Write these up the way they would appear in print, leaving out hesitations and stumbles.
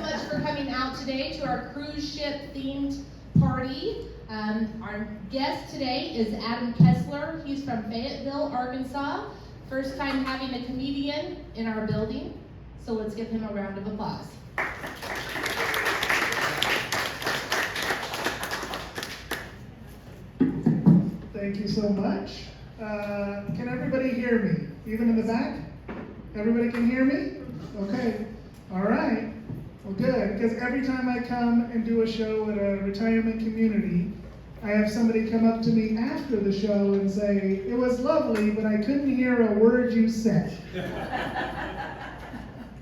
much for coming out today to our cruise ship themed party. Our guest today is Adam Kessler. He's from Fayetteville, Arkansas. First time having a comedian in our building, so let's give him a round of applause. Thank you so much. Can everybody hear me? Even in the back? Everybody can hear me? Okay. All right. Well, good. Because every time I come and do a show at a retirement community, I have somebody come up to me after the show and say, "It was lovely, but I couldn't hear a word you said."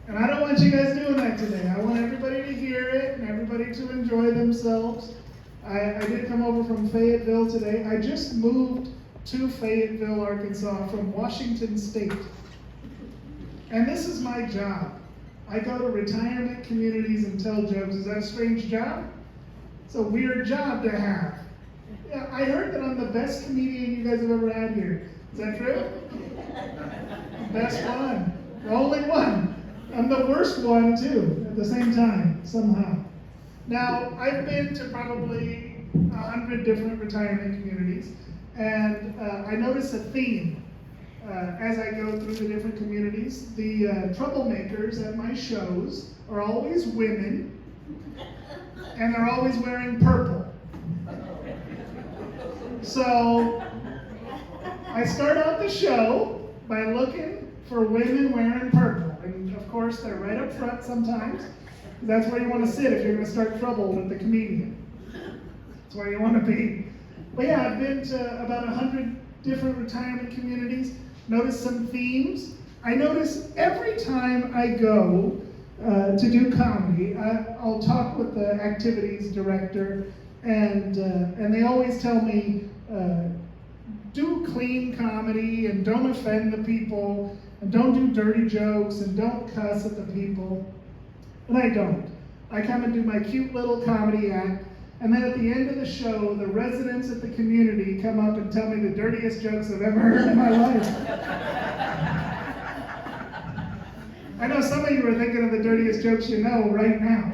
And I don't want you guys doing that today. I want everybody to hear it and everybody to enjoy themselves. I did come over from Fayetteville today. I just moved to Fayetteville, Arkansas from Washington State. And this is my job. I go to retirement communities and tell jokes. Is that a strange job? It's a weird job to have. Yeah, I heard that I'm the best comedian you guys have ever had here. Is that true? Best one. The only one. I'm the worst one too, at the same time, somehow. Now, I've been to probably 100 different retirement communities, and I notice a theme as I go through the different communities. The troublemakers at my shows are always women, and they're always wearing purple. So, I start out the show by looking for women wearing purple. And of course, they're right up front sometimes. That's where you want to sit if you're going to start trouble with the comedian. That's where you want to be. But yeah, I've been to about 100 different retirement communities. Noticed some themes. I notice every time I go to do comedy, I'll talk with the activities director, and they always tell me, do clean comedy and don't offend the people and don't do dirty jokes and don't cuss at the people. And I don't. I come and do my cute little comedy act, and then at the end of the show, the residents at the community come up and tell me the dirtiest jokes I've ever heard in my life. I know some of you are thinking of the dirtiest jokes you know right now,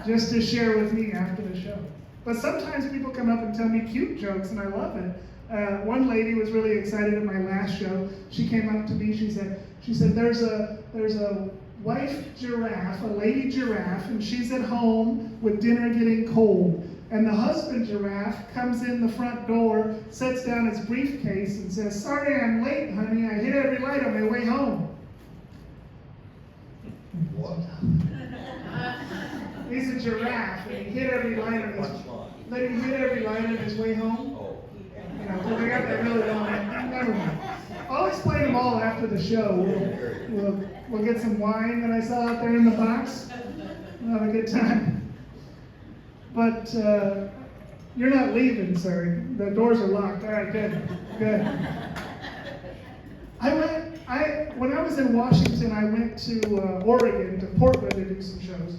just to share with me after the show. But sometimes people come up and tell me cute jokes, and I love it. One lady was really excited at my last show. She came up to me. She said, "There's a wife giraffe, a lady giraffe, and she's at home with dinner getting cold. And the husband giraffe comes in the front door, sets down his briefcase, and says, 'Sorry I'm late, honey. I hit every light on my way home.'" What? He's a giraffe, and he hit every light on his way home. Oh. You know, they got that really long. Never mind. I'll explain them all after the show. We'll get some wine that I saw out there in the box. We'll have a good time. But you're not leaving, sir. The doors are locked. All right, good. When I was in Washington, I went to Oregon, to Portland, to do some shows.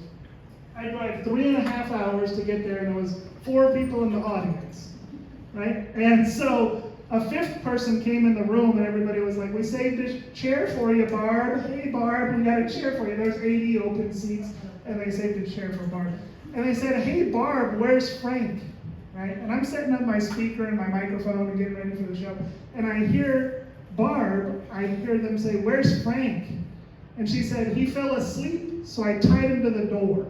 I drive 3.5 hours to get there, and there was 4 people in the audience, right? And so a 5th person came in the room, and everybody was like, "We saved a chair for you, Barb. Hey, Barb, we got a chair for you." There's 80 open seats, and they saved a chair for Barb. And they said, "Hey, Barb, where's Frank?" Right? And I'm setting up my speaker and my microphone and getting ready for the show, and I hear Barb, I hear them say, "Where's Frank?" And she said, "He fell asleep, so I tied him to the door."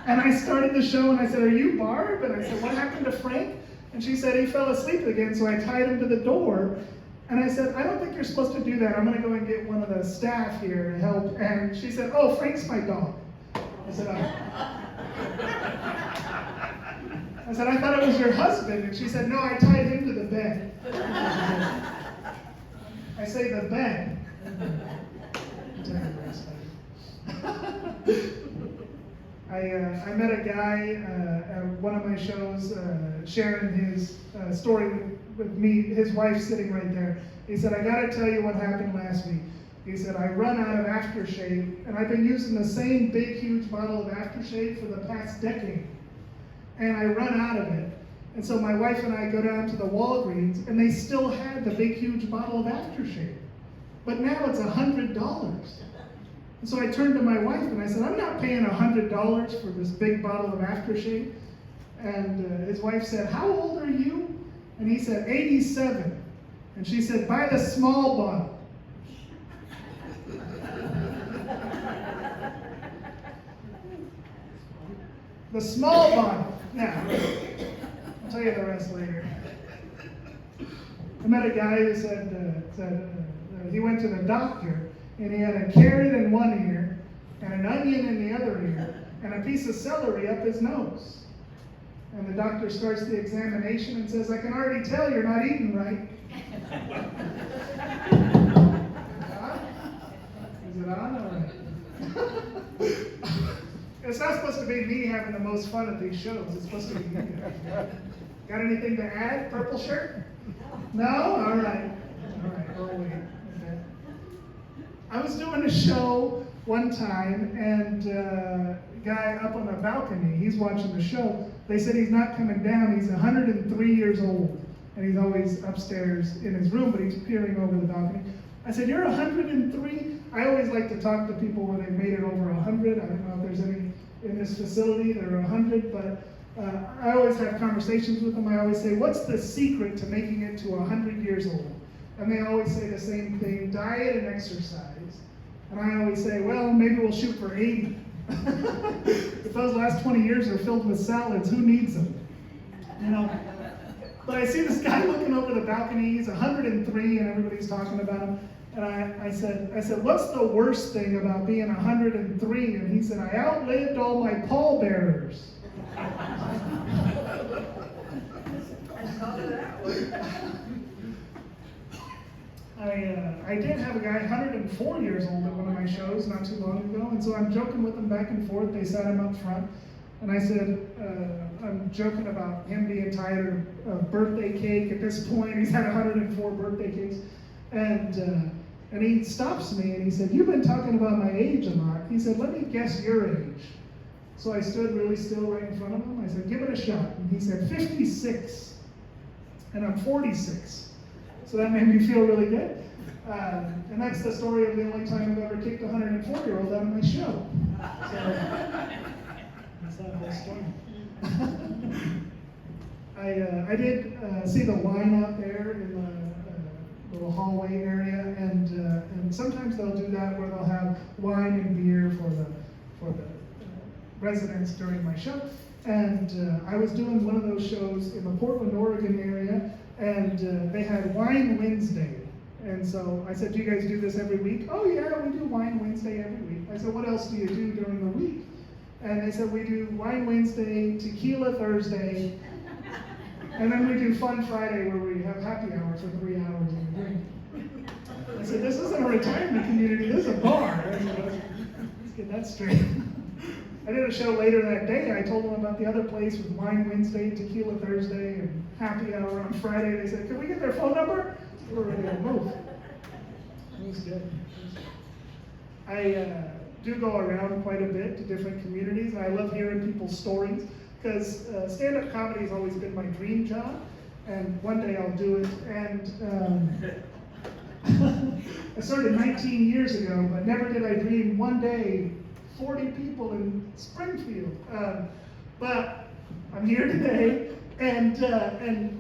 And I started the show and I said, "Are you Barb?" And I said, "What happened to Frank?" And she said, "He fell asleep again, so I tied him to the door." And I said, "I don't think you're supposed to do that. I'm going to go and get one of the staff here to help." And she said, "Oh, Frank's my dog." I said, "I thought it was your husband." And she said, "No, I tied him to the bed." I say the bed. I met a guy at one of my shows sharing his story with me, his wife sitting right there. He said, "I got to tell you what happened last week." He said, "I run out of aftershave, and I've been using the same big, huge bottle of aftershave for the past decade. And I run out of it. And so my wife and I go down to the Walgreens, and they still had the big, huge bottle of aftershave. but now it's $100. And so I turned to my wife and I said, I'm not paying $100 for this big bottle of aftershave. And his wife said, how old are you? And he said, 87. And she said, buy the small bottle. The small bottle. Now, I'll tell you the rest later. I met a guy who said he went to the doctor and he had a carrot in one ear and an onion in the other ear and a piece of celery up his nose. And the doctor starts the examination and says, I can already tell you're not eating right. Is it on? All right. It's not supposed to be me having the most fun at these shows. It's supposed to be you guys. Got anything to add? Purple shirt? No? All right. All right. Oh, wait. Okay. I was doing a show one time, and a guy up on a balcony, he's watching the show. They said he's not coming down. He's 103 years old, and he's always upstairs in his room, but he's peering over the balcony. I said, you're 103? I always like to talk to people when they've made it over 100. I don't know if there's any in this facility that are 100, but I always have conversations with them. I always say, what's the secret to making it to 100 years old? And they always say the same thing, diet and exercise. And I always say, well, maybe we'll shoot for 80. If those last 20 years are filled with salads, who needs them? You know? But I see this guy looking over the balcony, he's 103 and everybody's talking about him. And I said, what's the worst thing about being 103? And he said, I outlived all my pallbearers. I did have a guy 104 years old at one of my shows not too long ago, and so I'm joking with them back and forth. They sat him up front, and I said, I'm joking about him being tired of birthday cake at this point. He's had 104 birthday cakes, and he stops me and he said, you've been talking about my age a lot. He said, let me guess your age. So I stood really still right in front of him. I said, give it a shot. And he said, 56. And I'm 46. So that made me feel really good. And that's the story of the only time I've ever kicked a 104-year-old out of my show. So that's that whole story. I did see the wine out there in the little hallway area, and sometimes they'll do that where they'll have wine and beer for the residents during my show. And I was doing one of those shows in the Portland, Oregon area, and they had Wine Wednesday. And so I said, do you guys do this every week? Oh yeah, we do Wine Wednesday every week. I said, what else do you do during the week? And they said, we do Wine Wednesday, Tequila Thursday, and then we do Fun Friday where we have happy hour for 3 hours and a drink. I said, this isn't a retirement community, this is a bar. Let's get that straight. I did a show later that day. I told them about the other place with Wine Wednesday, Tequila Thursday, and happy hour on Friday. They said, can we get their phone number? We're ready to move. It was good. I do go around quite a bit to different communities. I love hearing people's stories because stand-up comedy has always been my dream job, and one day I'll do it. And I started 19 years ago, but never did I dream one day 40 people in Springfield. But I'm here today, and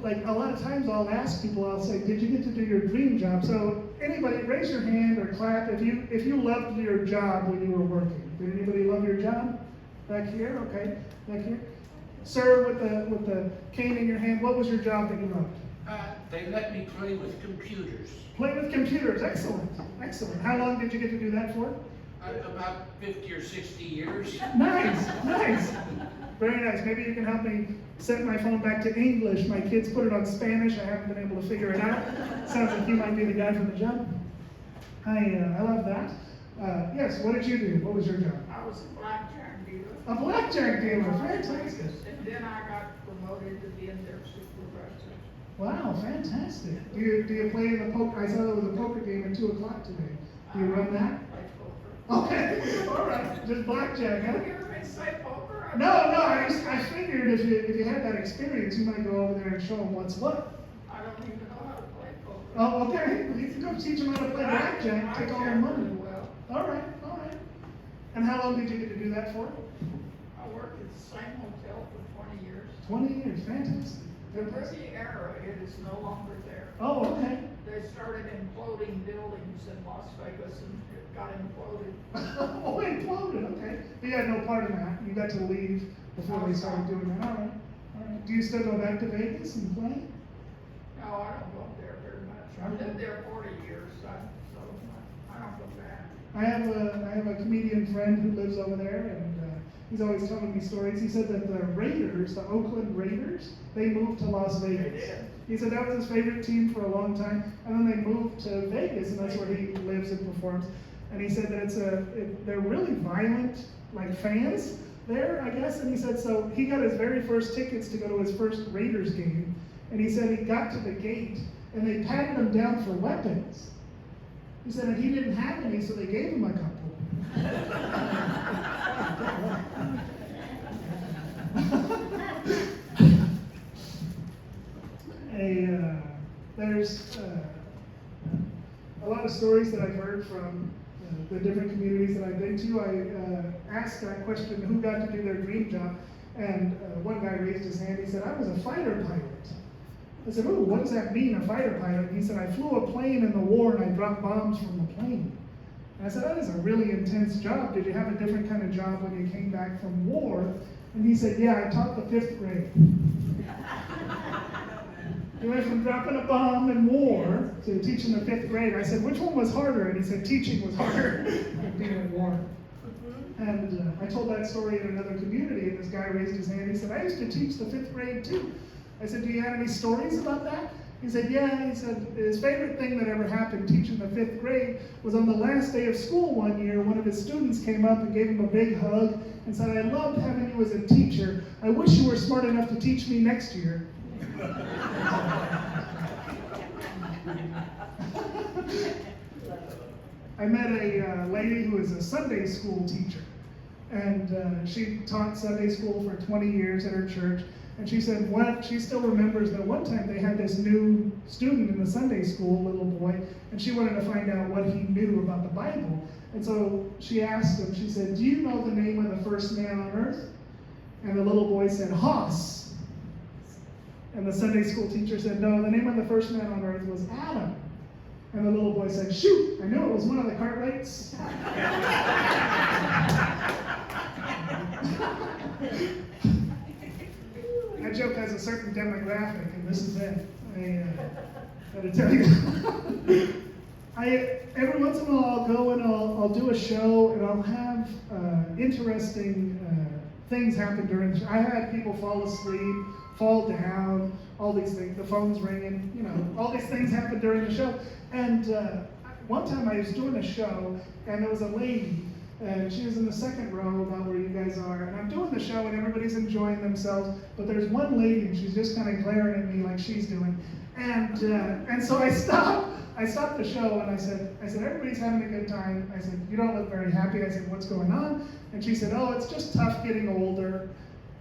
like a lot of times I'll ask people, I'll say, did you get to do your dream job? So anybody, raise your hand or clap if you loved your job when you were working. Did anybody love your job? Back here, okay, back here. Sir, with the cane in your hand, what was your job that you loved? They let me play with computers. Play with computers, excellent, excellent. How long did you get to do that for? About 50 or 60 years. Nice, nice. Very nice. Maybe you can help me set my phone back to English. My kids put it on Spanish. I haven't been able to figure it out. Sounds like you might be the guy for the job. I love that. Yes, what did you do? What was your job? I was a blackjack dealer. A blackjack dealer, fantastic. And then I got promoted to being their supervisor. Wow, fantastic. Do you play in the poker? I saw there was a poker game at 2 o'clock today. Do you run that? Play poker. Okay, all right. Just blackjack, huh? Have you ever been to say poker? No, I figured if you had that experience, you might go over there and show them what's what. I don't even know how to play poker. Oh, okay. You can go teach them how to play blackjack. hijack, take all their money. Well, All right. And how long did you get to do that for? I worked at the same hotel for 20 years. 20 years, fantastic. The Ruby era, it is no longer there. Oh, okay. They started imploding buildings in Las Vegas and it got imploded. Oh, it imploded, okay. But you had no part in that. You got to leave before they started doing that. All right. Do you still go back to Vegas and play? No, I don't go up there very much. I've lived there 40 years, so I don't go back. I have a comedian friend who lives over there, and he's always telling me stories. He said that the Raiders, the Oakland Raiders, they moved to Las Vegas. They did. He said that was his favorite team for a long time, and then they moved to Vegas, and that's where he lives and performs. And he said that they're really violent, like fans there, I guess. And he said so he got his very first tickets to go to his first Raiders game, and he said he got to the gate, and they patted him down for weapons. He said, and he didn't have any, so they gave him a couple. There's a lot of stories that I've heard from the different communities that I've been to. I asked that question, who got to do their dream job? And one guy raised his hand. He said, I was a fighter pilot. I said, oh, what does that mean, a fighter pilot? And he said, I flew a plane in the war and I dropped bombs from the plane. And I said, that is a really intense job. Did you have a different kind of job when you came back from war? And he said, yeah, I taught the 5th grade. He went from dropping a bomb in war to teaching the 5th grade. I said, which one was harder? And he said, teaching was harder than being in war. And I told that story in another community, and this guy raised his hand. He said, I used to teach the 5th grade too. I said, do you have any stories about that? He said, yeah. He said, his favorite thing that ever happened teaching the 5th grade was on the last day of school one year, one of his students came up and gave him a big hug and said, I loved having you as a teacher. I wish you were smart enough to teach me next year. I met a lady who is a Sunday school teacher, and she taught Sunday school for 20 years at her church. And she said she still remembers that one time they had this new student in the Sunday school, little boy, and she wanted to find out what he knew about the Bible. And so she asked him, she said, do you know the name of the first man on earth? And the little boy said, Hoss. And the Sunday school teacher said, no, the name of the first man on earth was Adam. And the little boy said, shoot, I knew it was one of the Cartwrights. That joke has a certain demographic, and this is it. I gotta tell you. Every once in a while I'll go and I'll do a show, and I'll have interesting things happen during the show. I had people fall asleep, fall down, all these things, the phone's ringing, all these things happen during the show. And one time I was doing a show, and there was a lady, and she was in the second row about where you guys are, and I'm doing the show and everybody's enjoying themselves, but there's one lady and she's just kind of glaring at me like she's doing. And so I stopped the show and I said, everybody's having a good time. I said, you don't look very happy. I said, what's going on? And she said, oh, it's just tough getting older.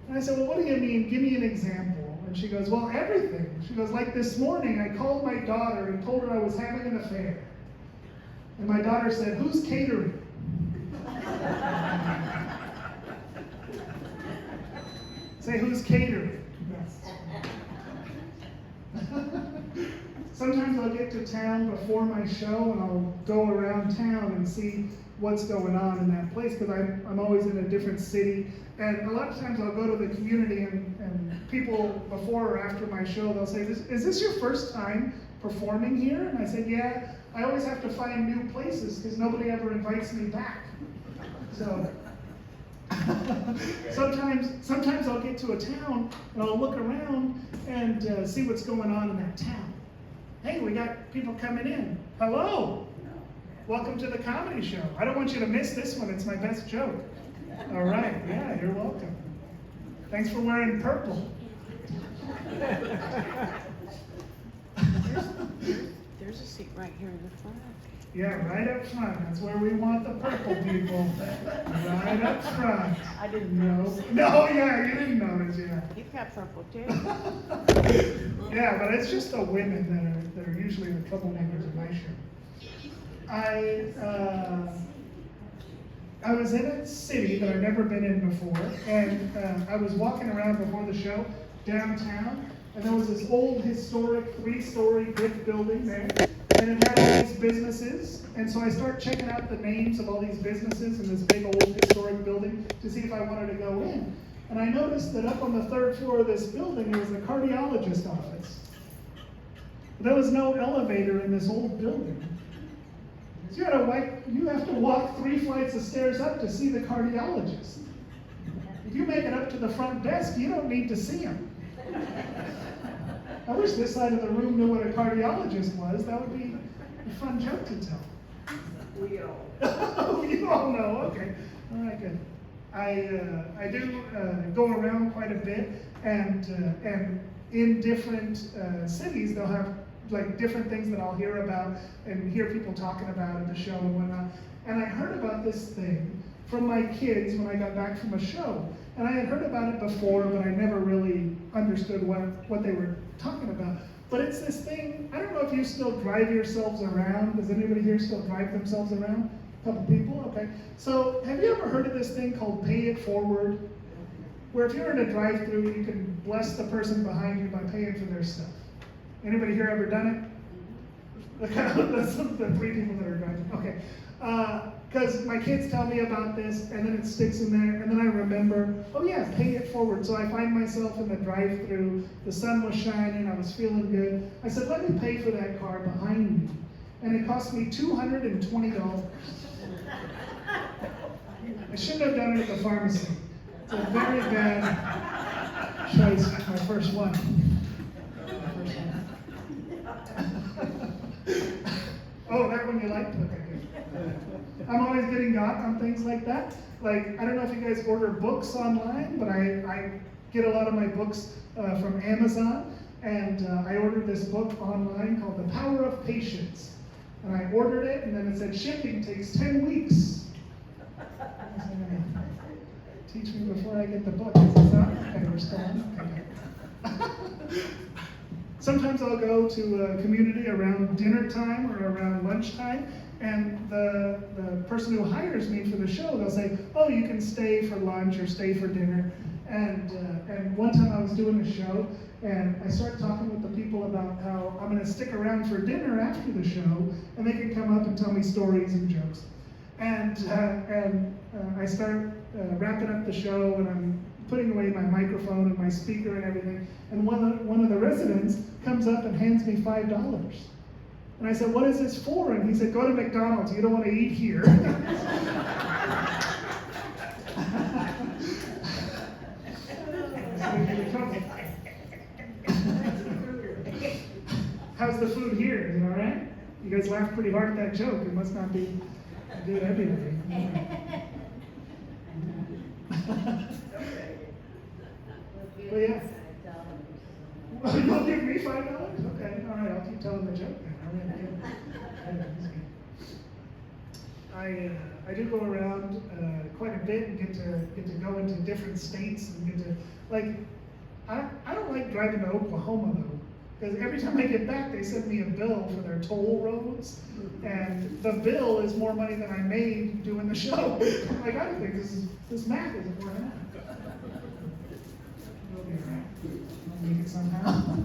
And I said, well, what do you mean? Give me an example. And she goes, well, everything. She goes, like this morning, I called my daughter and told her I was having an affair. And my daughter said, who's catering? Say, who's catering? Sometimes I'll get to town before my show and I'll go around town and see what's going on in that place, because I'm always in a different city. And a lot of times I'll go to the community and people before or after my show, they'll say, is this your first time performing here? And I said, yeah, I always have to find new places because nobody ever invites me back. So sometimes I'll get to a town and I'll look around and see what's going on in that town. Hey, we got people coming in. Hello. Welcome to the comedy show. I don't want you to miss this one. It's my best joke. All right. Yeah, you're welcome. Thanks for wearing purple. There's a seat right here in the front. Yeah, right up front. That's where we want the purple people. Right up front. I didn't know. No, yeah, you didn't notice, yeah. You've got purple too. Yeah, but it's just the women that are usually the troublemakers in my show. I was in a city that I'd never been in before, and I was walking around before the show downtown, and there was this old historic 3-story brick building there, and it had all these businesses, and so I started checking out the names of all these businesses in this big old historic building to see if I wanted to go in. And I noticed that up on the 3rd floor of this building there was the cardiologist office. There was no elevator in this old building. So you have to walk 3 flights of stairs up to see the cardiologist. If you make it up to the front desk, you don't need to see him. I wish this side of the room knew what a cardiologist was. That would be a fun joke to tell. We all. Oh, you all know, okay. All right, good. I do go around quite a bit, and in different cities, they'll have like different things that I'll hear about and hear people talking about in the show and whatnot. And I heard about this thing from my kids when I got back from a show. And I had heard about it before, but I never really understood what they were talking about. But it's this thing, I don't know if you still drive yourselves around. Does anybody here still drive themselves around? A couple people, okay. So have you ever heard of this thing called pay it forward? Where if you're in a drive-thru, you can bless the person behind you by paying for their stuff. Anybody here ever done it? That's the 3 people that are driving. Okay. Because my kids tell me about this, and then it sticks in there, and then I remember, oh yeah, pay it forward. So I find myself in the drive-thru, the sun was shining, I was feeling good. I said, let me pay for that car behind me. And it cost me $220. I shouldn't have done it at the pharmacy. It's a very bad choice, my first one. Oh, that one you liked? Okay, good. I'm always getting got on things like that. Like, I don't know if you guys order books online, but I get a lot of my books from Amazon. And I ordered this book online called The Power of Patience. And I ordered it, and then it said shipping takes 10 weeks. I said, teach me before I get the book. Is this on? Okay, we're still on. Okay. Sometimes I'll go to a community around dinner time or around lunchtime, and the person who hires me for the show, they'll say, oh, you can stay for lunch or stay for dinner. And one time I was doing a show, and I started talking with the people about how I'm going to stick around for dinner after the show, and they can come up and tell me stories and jokes. And I start wrapping up the show, and I'm putting away my microphone and my speaker and everything, and one of the residents comes up and hands me $5. And I said, what is this for? And he said, go to McDonald's, you don't want to eat here. How's the food here? Is it all right? You guys laughed pretty hard at that joke. It must not be good everywhere. Well, yeah. You'll give me $5? Okay, all right, I'll keep telling the joke then. I do go around quite a bit and get to go into different states and get to, like, I don't like driving to Oklahoma though, because every time I get back they send me a bill for their toll roads, and the bill is more money than I made doing the show. Like, I don't think this math isn't working out. We'll be all right. I'll make it somehow.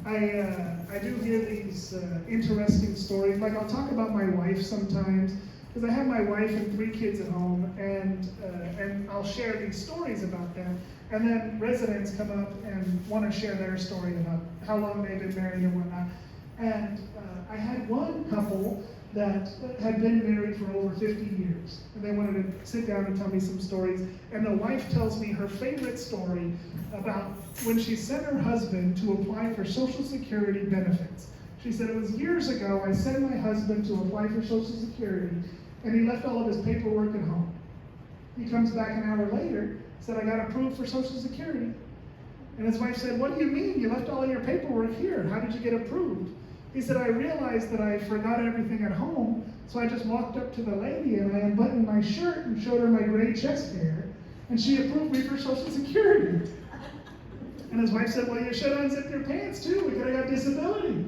I do hear these interesting stories. Like, I'll talk about my wife sometimes, because I have my wife and 3 kids at home, and I'll share these stories about them. And then residents come up and want to share their story about how long they've been married and whatnot. And I had one couple that had been married for over 50 years. And they wanted to sit down and tell me some stories. And the wife tells me her favorite story about when she sent her husband to apply for Social Security benefits. She said, it was years ago, I sent my husband to apply for Social Security, and he left all of his paperwork at home. He comes back an hour later, said, I got approved for Social Security. And his wife said, what do you mean? You left all of your paperwork here. How did you get approved? He said, I realized that I forgot everything at home, so I just walked up to the lady and I unbuttoned my shirt and showed her my gray chest hair, and she approved me for Social Security. And his wife said, well, you should unzip your pants too. We could have got disability.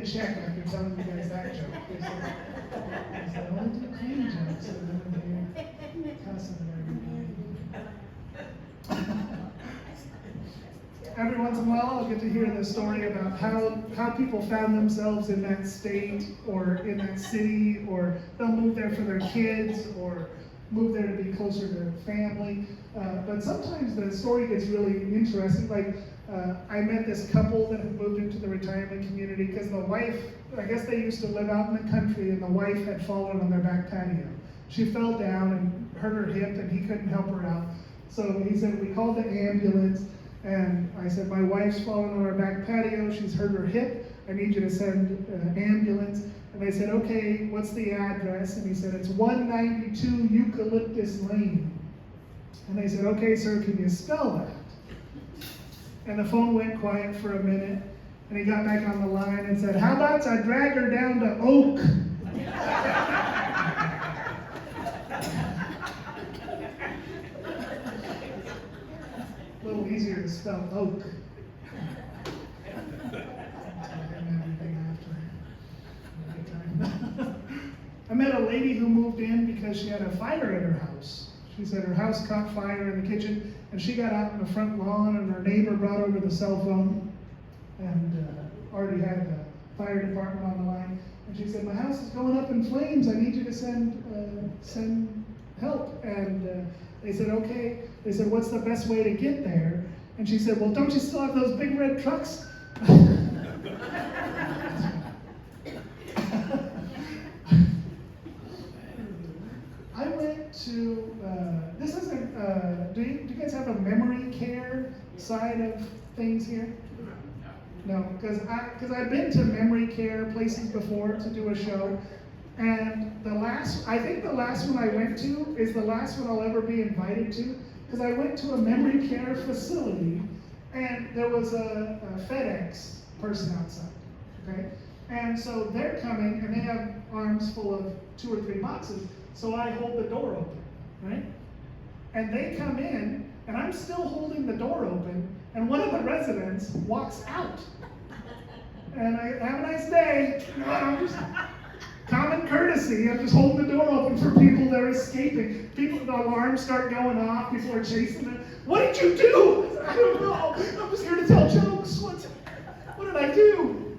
a check after telling you guys that joke. They said, only do clean jokes, and then they're cussing and everything. Every once in a while, I'll get to hear the story about how people found themselves in that state or in that city, or they'll move there for their kids, or move there to be closer to family. But sometimes the story gets really interesting. Like, I met this couple that had moved into the retirement community because the wife, I guess they used to live out in the country, and the wife had fallen on their back patio. She fell down and hurt her hip, and he couldn't help her out. So he said, we called the ambulance, and I said, my wife's fallen on her back patio, she's hurt her hip, I need you to send an ambulance. And they said, okay, what's the address? And he said, it's 192 Eucalyptus Lane. And they said, okay, sir, can you spell that? And the phone went quiet for a minute, and he got back on the line and said, how about I drag her down to Oak? A little easier to spell Oak. I met a lady who moved in because she had a fire at her house. She said her house caught fire in the kitchen, and she got out in the front lawn, and her neighbor brought over the cell phone and already had the fire department on the line. And she said, my house is going up in flames. I need you to send help. And they said, okay. They said, what's the best way to get there? And she said, well, don't you still have those big red trucks? I went to, this isn't, do you guys have a memory care side of things here? No, because I've been to memory care places before to do a show, and I think the last one I went to is the last one I'll ever be invited to, because I went to a memory care facility, and there was a FedEx person outside, okay? And so they're coming, and they have arms full of 2 or 3 boxes, so I hold the door open, right? And they come in, and I'm still holding the door open, and one of the residents walks out. And I have a nice day. I'm just common courtesy. I'm just holding the door open for people that are escaping. People, the alarms start going off. People are chasing them. What did you do? I don't know. I'm just here to tell jokes. What did I do?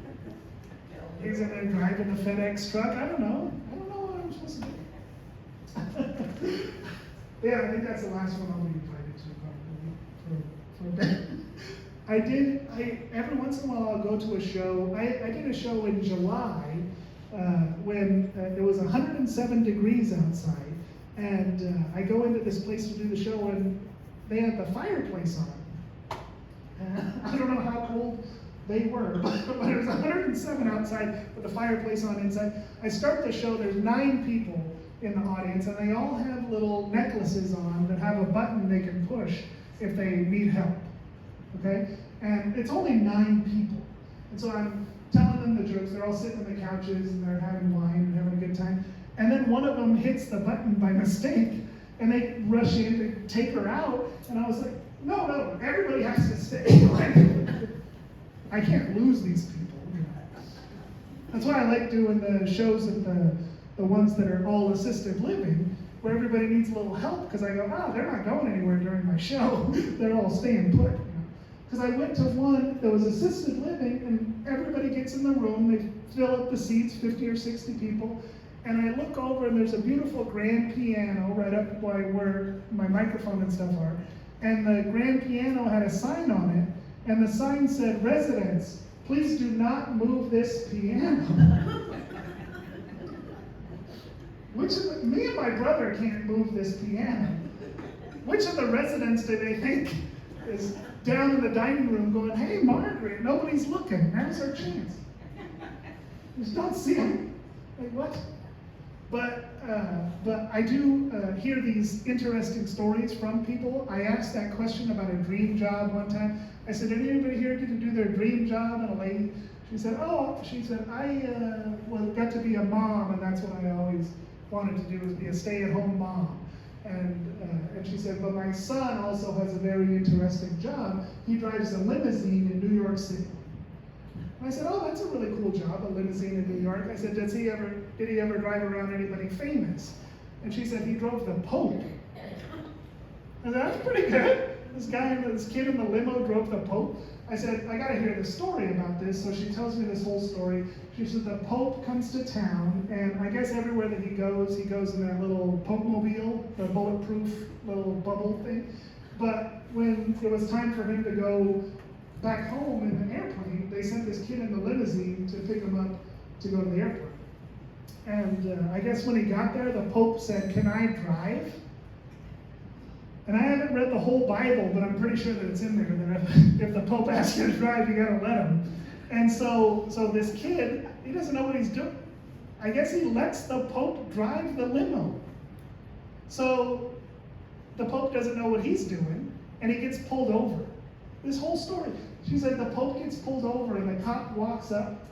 He's in there driving the FedEx truck. I don't know what I'm supposed to do. Yeah, I think that's the last one I'll be invited to probably for every once in a while I'll go to a show. I did a show in July when it was 107 degrees outside, and I go into this place to do the show, and they had the fireplace on. I don't know how cold they were, but it was 107 outside with the fireplace on inside. I start the show, there's 9 people in the audience, and they all have little necklaces on that have a button they can push if they need help, okay? And it's only 9 people. And so I'm telling them the jokes, they're all sitting on the couches, and they're having wine and having a good time. And then one of them hits the button by mistake, and they rush in to take her out, and I was like, no, everybody has to stay. Like, I can't lose these people. You know? That's why I like doing the shows at the ones that are all assisted living, where everybody needs a little help, because I go, they're not going anywhere during my show. They're all staying put. Because I went to one that was assisted living, and everybody gets in the room, they fill up the seats, 50 or 60 people, and I look over, and there's a beautiful grand piano right up by where my microphone and stuff are, and the grand piano had a sign on it, and the sign said, residents, please do not move this piano. Me and my brother can't move this piano. Which of the residents do they think is down in the dining room going, hey, Margaret, nobody's looking, now's our chance. Just don't see him. Like, what? But I do hear these interesting stories from people. I asked that question about a dream job one time. I said, did anybody here get to do their dream job? And a lady, she said, I got to be a mom, and that's what I always wanted to do, was be a stay-at-home mom. And she said, but my son also has a very interesting job. He drives a limousine in New York City. And I said, oh, that's a really cool job, a limousine in New York. I said, did he ever drive around anybody famous? And she said, he drove the Pope. I said, that's pretty good. This kid in the limo drove the Pope. I said, I gotta hear the story about this. So she tells me this whole story. She said, the Pope comes to town, and I guess everywhere that he goes in that little Pope-mobile, the bulletproof little bubble thing. But when it was time for him to go back home in the airplane, they sent this kid in the limousine to pick him up to go to the airport. And I guess when he got there, the Pope said, can I drive? And I haven't read the whole Bible, but I'm pretty sure that it's in there, that if the Pope asks you to drive, you gotta let him. And so this kid, he doesn't know what he's doing. I guess he lets the Pope drive the limo. So the Pope doesn't know what he's doing, and he gets pulled over. This whole story. She said the Pope gets pulled over, and the cop walks up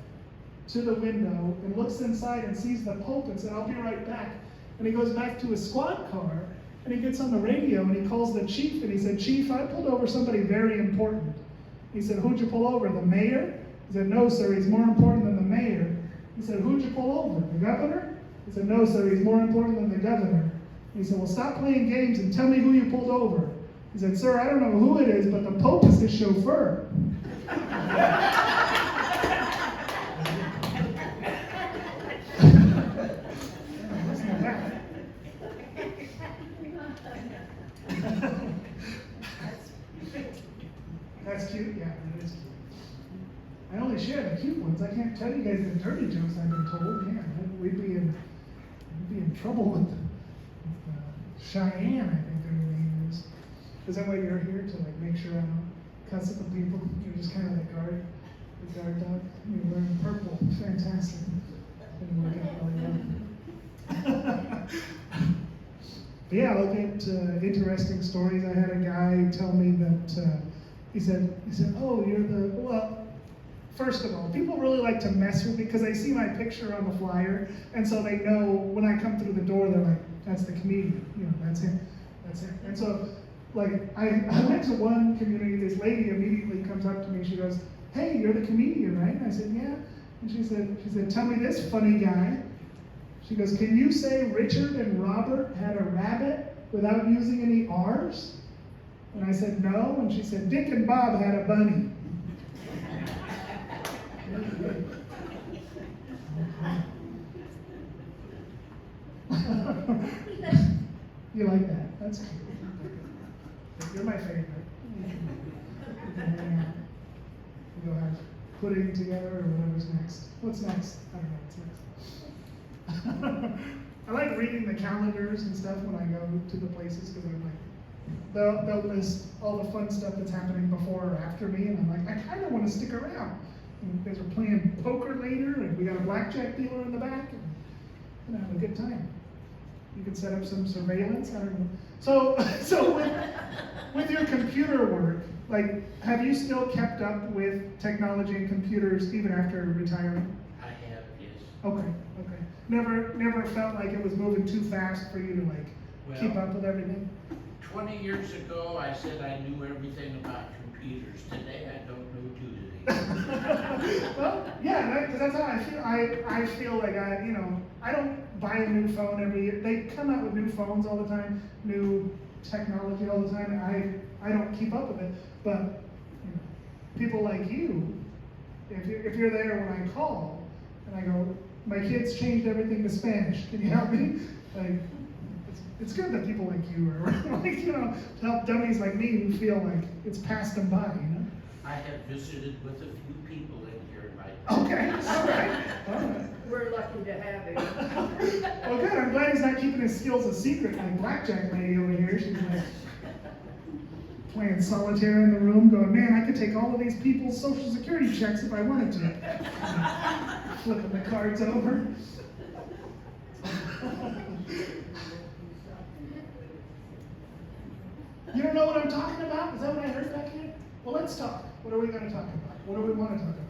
to the window and looks inside and sees the Pope and said, I'll be right back. And he goes back to his squad car, and he gets on the radio and he calls the chief, and he said, Chief, I pulled over somebody very important. He said, who'd you pull over, the mayor? He said, no, sir, he's more important than the mayor. He said, who'd you pull over, the governor? He said, no, sir, he's more important than the governor. He said, well, stop playing games and tell me who you pulled over. He said, sir, I don't know who it is, but the Pope is his chauffeur. That's cute, yeah, that is cute. I only share the cute ones. I can't tell you guys the dirty jokes I've been told. Man, we'd be in trouble with Cheyenne, I think their name is. Is that why you're here, to like make sure I don't cuss at the people? You're just kind of the guard dog. You're wearing purple. Fantastic. Didn't work out really well. But yeah, I'll get interesting stories. I had a guy tell me that he said, oh, you're the, well, first of all, people really like to mess with me because they see my picture on the flyer, and so they know when I come through the door, they're like, that's the comedian, that's him. And so, like, I went to one community, this lady immediately comes up to me, she goes, hey, you're the comedian, right? And I said, yeah. And she said, tell me this funny guy. She goes, can you say Richard and Robert had a rabbit without using any R's? And I said, no. And she said, Dick and Bob had a bunny. You like that? That's cute. You're my favorite. We'll go have pudding together or whatever's next. What's next? I don't know what's next. I like reading the calendars and stuff when I go to the places because I'm like, they'll list all the fun stuff that's happening before or after me, and I'm like, I kind of want to stick around. And you guys are playing poker later, and we got a blackjack dealer in the back, and we're gonna have a good time. You can set up some surveillance. I don't know. So with your computer work, like, have you still kept up with technology and computers even after retirement? I have, yes. Okay. Never felt like it was moving too fast for you to keep up with everything? 20 years ago, I said I knew everything about computers. Today, I don't know today. Well, yeah, because that's how I feel. I feel like I don't buy a new phone every year. They come out with new phones all the time, new technology all the time. I don't keep up with it. But people like you, if you're there when I call and I go, my kids changed everything to Spanish. Can you help me? Like, it's good that people like you are around, to help dummies like me who feel like it's passed them by, I have visited with a few people in here in my Okay, all right. We're lucky to have him. Well, good. I'm glad he's not keeping his skills a secret like Blackjack Lady over here. She's like playing solitaire in the room, going, man, I could take all of these people's social security checks if I wanted to. Flipping the cards over. You don't know what I'm talking about? Is that what I heard back here? Well, let's talk. What are we going to talk about? What do we want to talk about?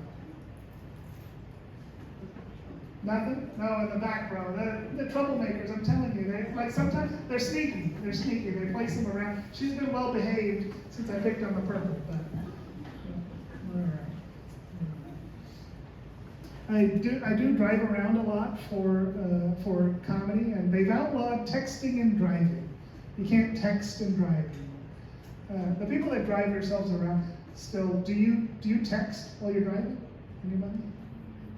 Nothing? No, in the back row. The troublemakers, I'm telling you, sometimes they're sneaky. They're sneaky. They place them around. She's been well behaved since I picked on the purple, but all right. I do drive around a lot for comedy, and they've outlawed texting and driving. You can't text and drive anymore. The people that drive yourselves around still, do you text while you're driving? Anybody?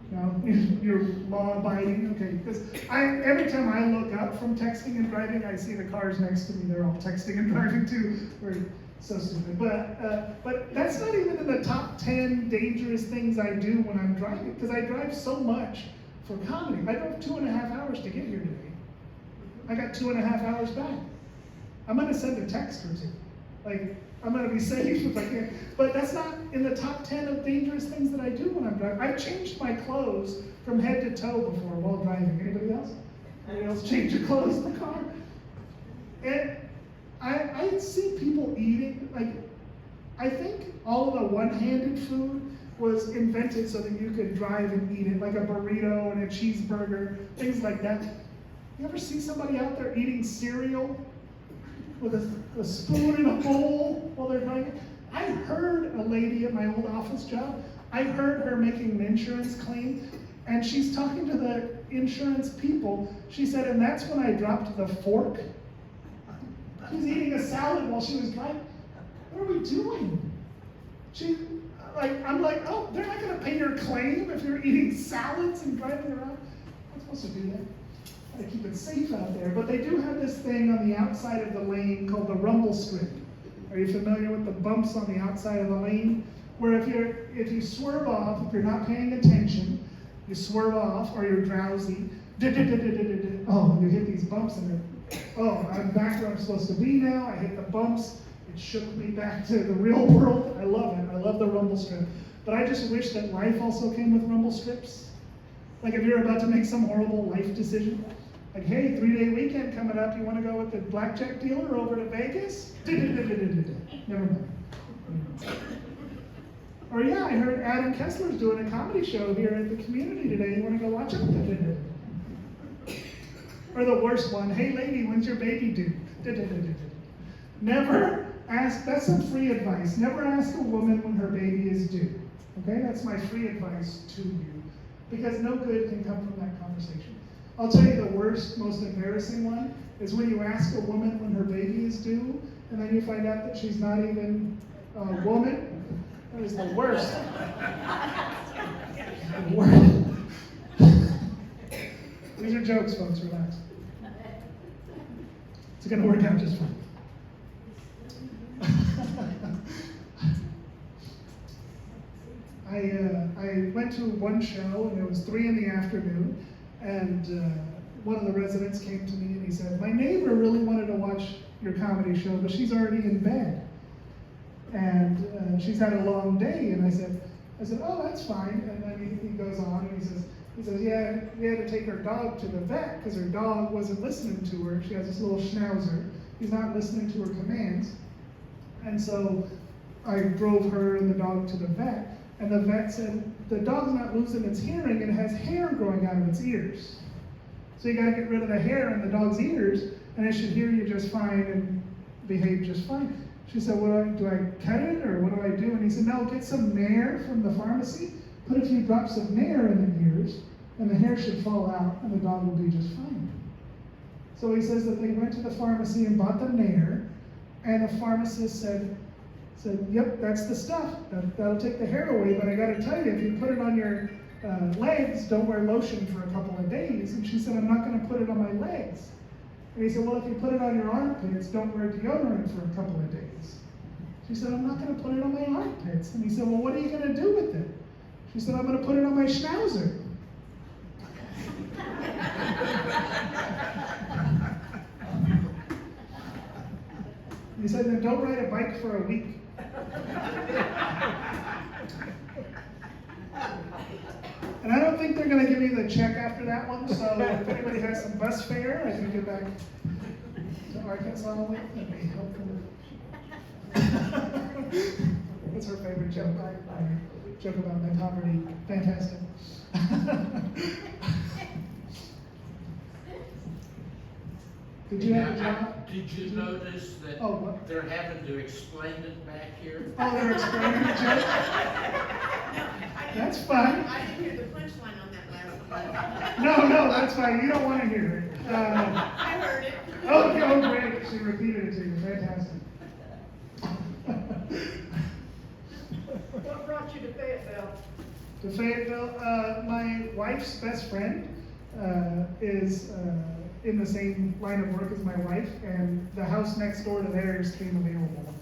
No, you're law-abiding. Okay, because every time I look up from texting and driving, I see the cars next to me. They're all texting and driving too. We're so stupid. But that's not even in the top 10 dangerous things I do when I'm driving, because I drive so much for comedy. I drove 2.5 hours to get here today. I got 2.5 hours back. I'm gonna send a text or two. Like, I'm gonna be safe if I can. But that's not in the top 10 of dangerous things that I do when I'm driving. I've changed my clothes from head to toe before while driving. Anybody else? Anybody else change your clothes in the car? And I see people eating, like, I think all of the one-handed food was invented so that you could drive and eat it, like a burrito and a cheeseburger, things like that. You ever see somebody out there eating cereal with a spoon in a bowl while they're driving? I heard a lady at my old office job, I heard her making an insurance claim, and she's talking to the insurance people. She said, and that's when I dropped the fork. She's eating a salad while she was driving. What are we doing? I'm like, oh, they're not gonna pay your claim if you're eating salads and driving around. I'm not supposed to do that. Gotta keep it safe out there. But they do have this thing on the outside of the lane called the rumble strip. Are you familiar with the bumps on the outside of the lane? Where if you swerve off, if you're not paying attention, you swerve off or you're drowsy, oh, you hit these bumps and oh, I'm back where I'm supposed to be now. I hit the bumps. It shook me back to the real world. I love it. I love the rumble strip. But I just wish that life also came with rumble strips. Like if you're about to make some horrible life decision, like, hey, 3-day weekend coming up, you want to go with the blackjack dealer over to Vegas? Never mind. Or yeah, I heard Adam Kessler's doing a comedy show here at the community today. You want to go watch it? Or the worst one, hey lady, when's your baby due? Never ask, that's some free advice. Never ask a woman when her baby is due. Okay, that's my free advice to you. Because no good can come from that conversation. I'll tell you the worst, most embarrassing one is when you ask a woman when her baby is due, and then you find out that she's not even a woman. That is the worst. The worst. These are jokes, folks, relax. It's gonna work out just fine. I went to one show and it was 3 p.m, and one of the residents came to me and he said, my neighbor really wanted to watch your comedy show, but she's already in bed. And she's had a long day. And I said, oh, that's fine. And then he goes on and he says, yeah, we had to take her dog to the vet because her dog wasn't listening to her. She has this little schnauzer. He's not listening to her commands. And so I drove her and the dog to the vet. And the vet said, the dog's not losing its hearing, it has hair growing out of its ears. So you gotta get rid of the hair in the dog's ears, and it should hear you just fine and behave just fine. She said, do I cut it, or what do I do? And he said, no, get some Nair from the pharmacy, put a few drops of Nair in the ears, and the hair should fall out, and the dog will be just fine. So he says that they went to the pharmacy and bought the Nair, and the pharmacist said, yep, that's the stuff. That'll take the hair away, but I gotta tell you, if you put it on your legs, don't wear lotion for a couple of days. And she said, I'm not gonna put it on my legs. And he said, well, if you put it on your armpits, don't wear deodorant for a couple of days. She said, I'm not gonna put it on my armpits. And he said, well, what are you gonna do with it? She said, I'm gonna put it on my schnauzer. He said, then don't ride a bike for a week. And I don't think they're going to give me the check after that one, so if anybody has some bus fare, I can get back to Arkansas with and be helpful. That's her favorite joke. I joke about my poverty. Fantastic. Did you have a Yeah, job? Did you notice that Oh, what? they're having to explain it back here? Oh, they're explaining the joke? That's fine. I didn't hear the punchline on that last one. No, that's fine. You don't want to hear it. I heard it. Okay, oh, great. She repeated it to you. Fantastic. What brought you to Fayetteville? To Fayetteville, my wife's best friend is in the same line of work as my wife, and the house next door to theirs came available.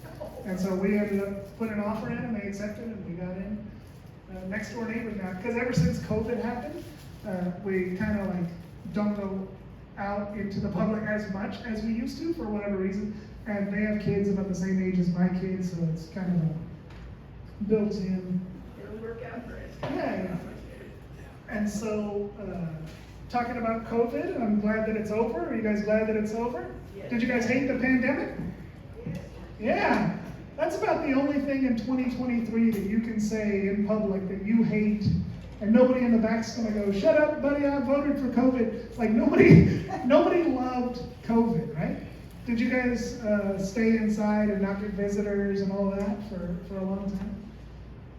And so we ended up putting an offer in, and they accepted, and we got in next door neighbors now. Because ever since COVID happened, we kind of like don't go out into the public as much as we used to for whatever reason. And they have kids about the same age as my kids, so it's kind of a built-in. It'll work out great. Yeah. And so, talking about COVID, I'm glad that it's over. Are you guys glad that it's over? Yes. Did you guys hate the pandemic? Yes. Yeah. That's about the only thing in 2023 that you can say in public that you hate, and nobody in the back's gonna go, "Shut up, buddy, I voted for COVID." Like nobody loved COVID, right? Did you guys stay inside and not get visitors and all that for a long time?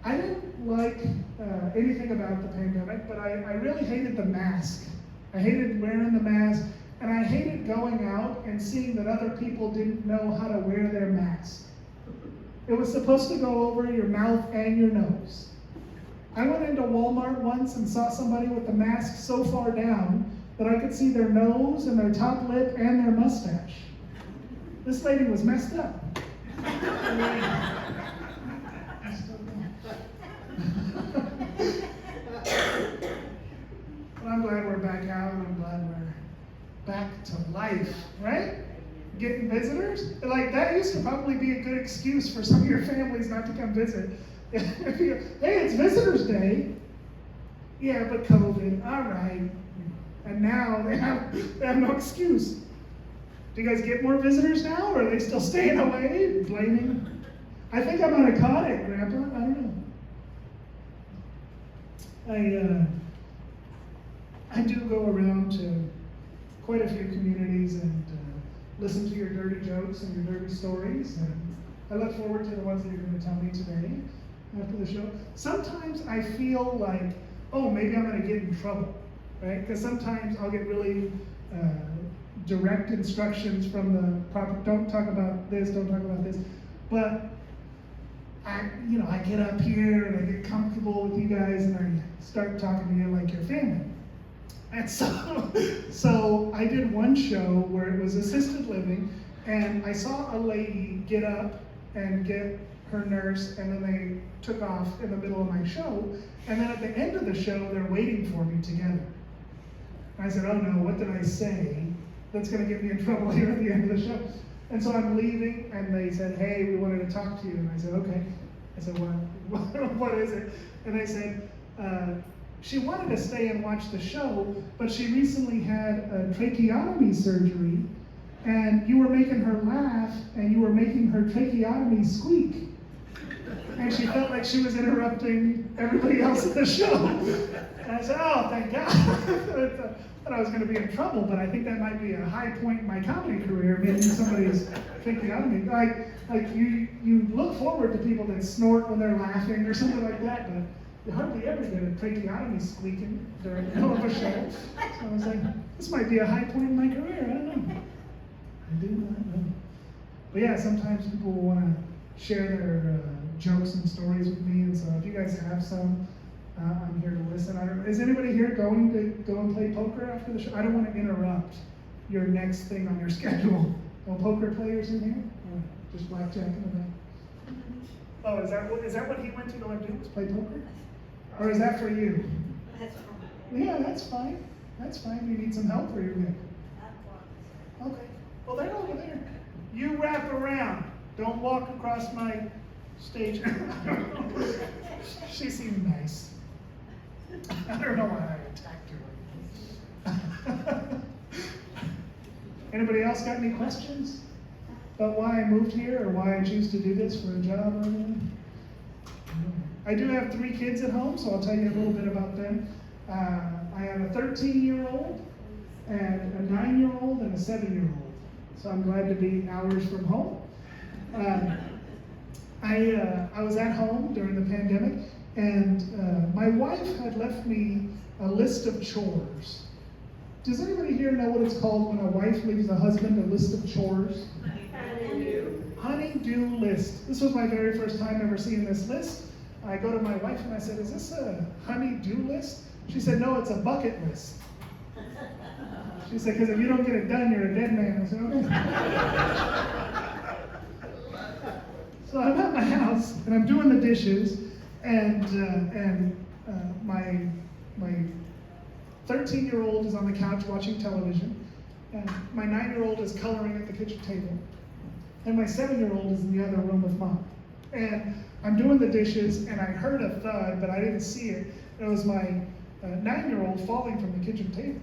I didn't like anything about the pandemic, but I really hated the mask. I hated wearing the mask, and I hated going out and seeing that other people didn't know how to wear their mask. It was supposed to go over your mouth and your nose. I went into Walmart once and saw somebody with the mask so far down that I could see their nose and their top lip and their mustache. This lady was messed up. But I'm glad we're back out, and I'm glad we're back to life, right? Getting visitors? Like, that used to probably be a good excuse for some of your families not to come visit. If you, hey, it's Visitors Day. Yeah, but COVID, all right. And now they have no excuse. Do you guys get more visitors now, or are they still staying away, blaming? I think I might have caught it, Grandpa. I don't know. I do go around to quite a few communities and listen to your dirty jokes and your dirty stories, and I look forward to the ones that you're going to tell me today after the show. Sometimes I feel like, oh, maybe I'm going to get in trouble, right? Because sometimes I'll get really direct instructions from the proper, don't talk about this, don't talk about this. But I get up here and I get comfortable with you guys and I start talking to you like your family. And so I did one show where it was assisted living, and I saw a lady get up and get her nurse, and then they took off in the middle of my show, and then at the end of the show, they're waiting for me together. And I said, oh no, what did I say that's gonna get me in trouble here at the end of the show? And so I'm leaving, and they said, hey, we wanted to talk to you. And I said, okay. I said, what is it? And they said, she wanted to stay and watch the show, but she recently had a tracheotomy surgery, and you were making her laugh, and you were making her tracheotomy squeak. And she felt like she was interrupting everybody else in the show. And I said, oh, thank God. I thought I was going to be in trouble, but I think that might be a high point in my comedy career, making somebody's tracheotomy. Like you look forward to people that snort when they're laughing or something like that, but you hardly ever get a tracheotomy squeaking during the middle of a show. So I was like, this might be a high point in my career. I don't know. I do not know. But yeah, sometimes people want to share their jokes and stories with me, and so if you guys have some, I'm here to listen. Is anybody here going to go and play poker after the show? I don't want to interrupt your next thing on your schedule. No poker players in here? Or just blackjack in the back? Oh, is that what he went to go and do, was play poker? Or is that for you? Yeah, that's fine. That's fine. You need some help, or you're good? Okay. Well, they're over there. You wrap around. Don't walk across my stage. She seemed nice. I don't know why I attacked her. Anybody else got any questions about why I moved here or why I choose to do this for a job or anything? I do have 3 kids at home, so I'll tell you a little bit about them. I have a 13-year-old, and a 9-year-old, and a 7-year-old. so I'm glad to be hours from home. I was at home during the pandemic, and my wife had left me a list of chores. Does anybody here know what it's called when a wife leaves a husband a list of chores? Honey-do list. This was my very first time ever seeing this list. I go to my wife and I said, "Is this a honey-do list?" She said, "No, it's a bucket list." She said, "Because if you don't get it done, you're a dead man." I said, "Okay." So I'm at my house and I'm doing the dishes, and my 13-year-old is on the couch watching television, and my 9-year-old is coloring at the kitchen table, and my 7-year-old is in the other room with mom. And I'm doing the dishes, and I heard a thud, but I didn't see it. It was my 9-year-old falling from the kitchen table.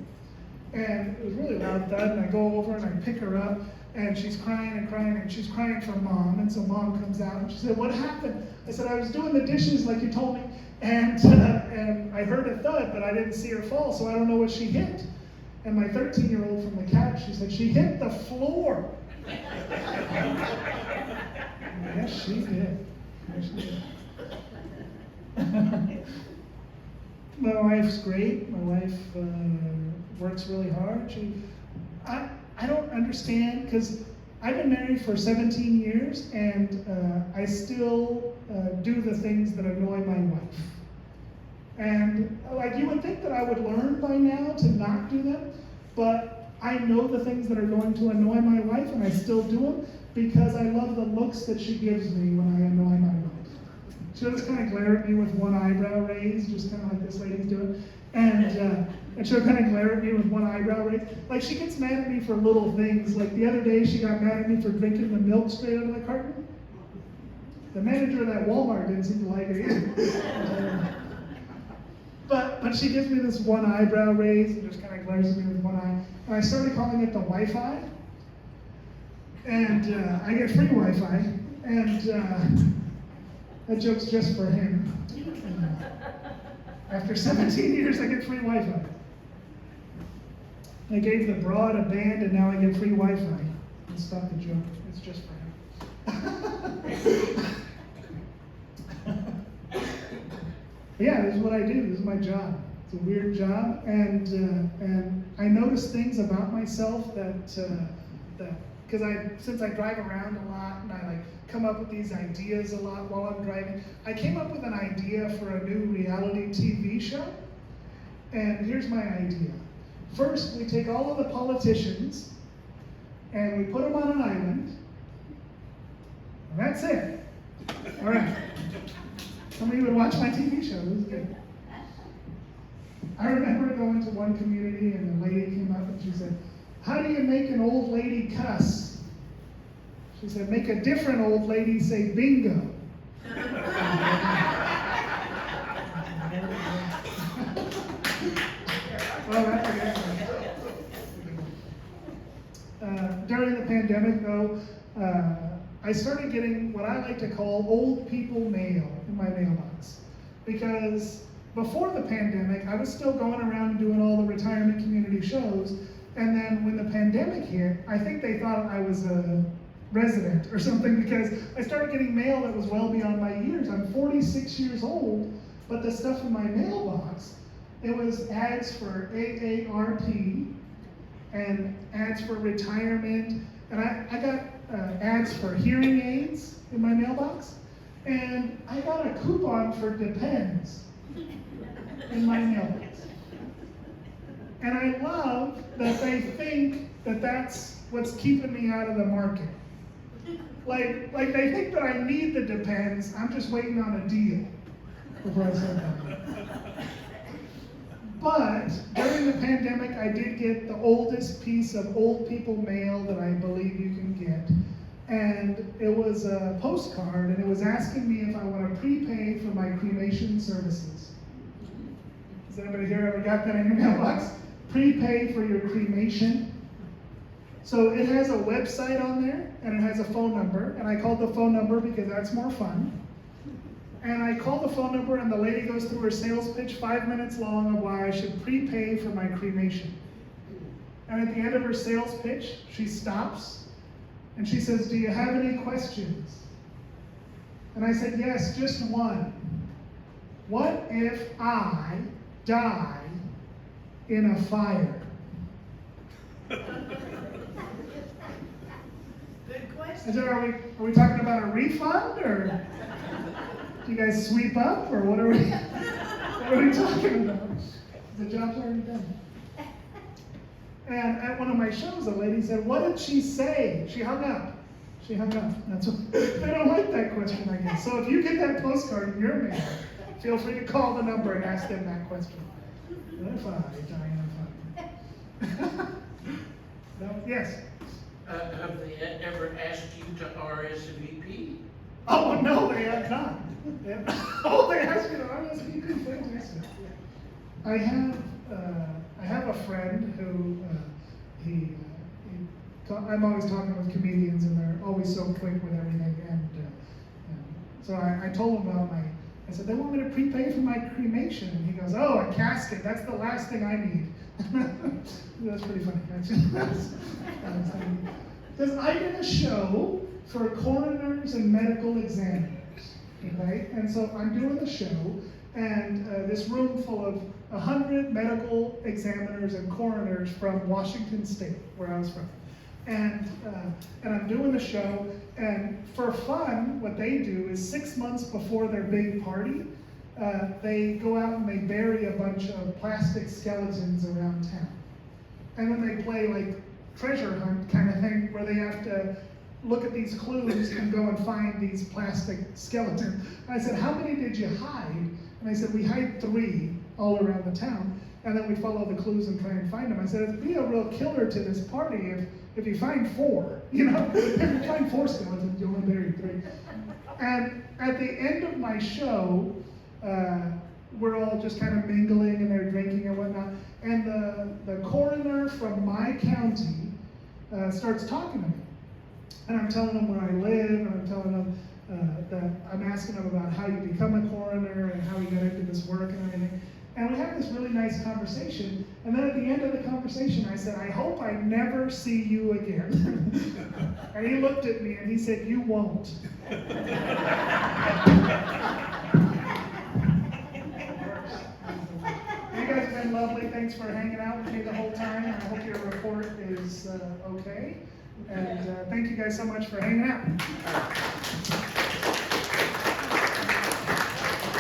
And it was really loud thud, and I go over and I pick her up, and she's crying and crying, and she's crying for mom. And so mom comes out, and she said, "What happened?" I said, "I was doing the dishes like you told me, and I heard a thud, but I didn't see her fall, so I don't know what she hit." And my 13-year-old from the couch, she said, "She hit the floor." Yes, she did. Yes, she did. My wife's great. My wife works really hard. I don't understand, because I've been married for 17 years, and I still do the things that annoy my wife. And like, you would think that I would learn by now to not do them, but I know the things that are going to annoy my wife, and I still do them because I love the looks that she gives me when I annoy my wife. She'll just kind of glare at me with one eyebrow raised, just kind of like this lady's doing. And she'll kind of glare at me with one eyebrow raised. Like, she gets mad at me for little things. Like the other day, she got mad at me for drinking the milk straight out of the carton. The manager of that Walmart didn't seem to like it either. But she gives me this one eyebrow raised and just kind of glares at me with one eye. And I started calling it the Wi-Fi. And I get free Wi-Fi. And that joke's just for him. After 17 years, I get free Wi-Fi. I gave the broad a band, and now I get free Wi-Fi. Let's stop the joke. It's just for him. Yeah, this is what I do. This is my job. It's a weird job, and I notice things about myself that because since I drive around a lot and I come up with these ideas a lot while I'm driving, I came up with an idea for a new reality TV show. And here's my idea. First, we take all of the politicians and we put them on an island. And that's it. All right. Some of you would watch my TV show. This is good. I remember going to one community and a lady came up and she said, "How do you make an old lady cuss?" She said, "Make a different old lady say bingo." During the pandemic, though, I started getting what I like to call old people mail in my mailbox. Because before the pandemic, I was still going around and doing all the retirement community shows. And then when the pandemic hit, I think they thought I was a resident or something, because I started getting mail that was well beyond my years. I'm 46 years old, but the stuff in my mailbox, it was ads for AARP and ads for retirement, and I got ads for hearing aids in my mailbox, and I got a coupon for Depends in my mailbox. And I love that they think that that's what's keeping me out of the market. Like they think that I need the Depends. I'm just waiting on a deal before I start buying. But during the pandemic, I did get the oldest piece of old people mail that I believe you can get. And it was a postcard, and it was asking me if I want to prepay for my cremation services. Has anybody here ever got that in your mailbox? Prepay for your cremation. So it has a website on there, and it has a phone number, and I called the phone number because that's more fun. And I called the phone number, and the lady goes through her sales pitch 5 minutes long of why I should prepay for my cremation. And at the end of her sales pitch, she stops, And she says, do you have any questions? And I said, yes, just one. What if I die in a fire? Good I question. said, are we talking about a refund, or do you guys sweep up, or what are we talking about? The job's already done. And at one of my shows, a lady said, what did she say? She hung up. She hung up. That's what, they don't like that question, I guess. So if you get that postcard in your mail, feel free to call the number and ask them that question. What if I die in a fire? No, yes. Have they ever asked you to RSVP? Oh, no, they have not. Oh, they asked you to RSVP. Fantastic. I have a friend who I'm always talking with comedians, and they're always so quick with everything. And so I told him about I said, they want me to prepay for my cremation. And he goes, oh, a casket, that's the last thing I need. That's pretty funny. Because I did a show for coroners and medical examiners, okay? And so I'm doing the show, and this room full of 100 medical examiners and coroners from Washington State, where I was from. And I'm doing the show, and for fun, what they do is 6 months before their big party, they go out and they bury a bunch of plastic skeletons around town. And then they play like treasure hunt kind of thing, where they have to look at these clues and go and find these plastic skeletons. And I said, how many did you hide? And I said, we hide 3 all around the town, and then we follow the clues and try and find them. I said, it'd be a real killer to this party if you find 4, you know? If you find 4 skeletons, you only bury 3. And at the end of my show, we're all just kind of mingling, and they're drinking and whatnot. And the coroner from my county starts talking to me. And I'm telling him where I live, and I'm telling him that I'm asking him about how you become a coroner and how you got into this work and everything. And we have this really nice conversation. And then at the end of the conversation, I said, I hope I never see you again. And he looked at me and he said, you won't. You guys have been lovely. Thanks for hanging out with me the whole time. I hope your report is okay. And thank you guys so much for hanging out.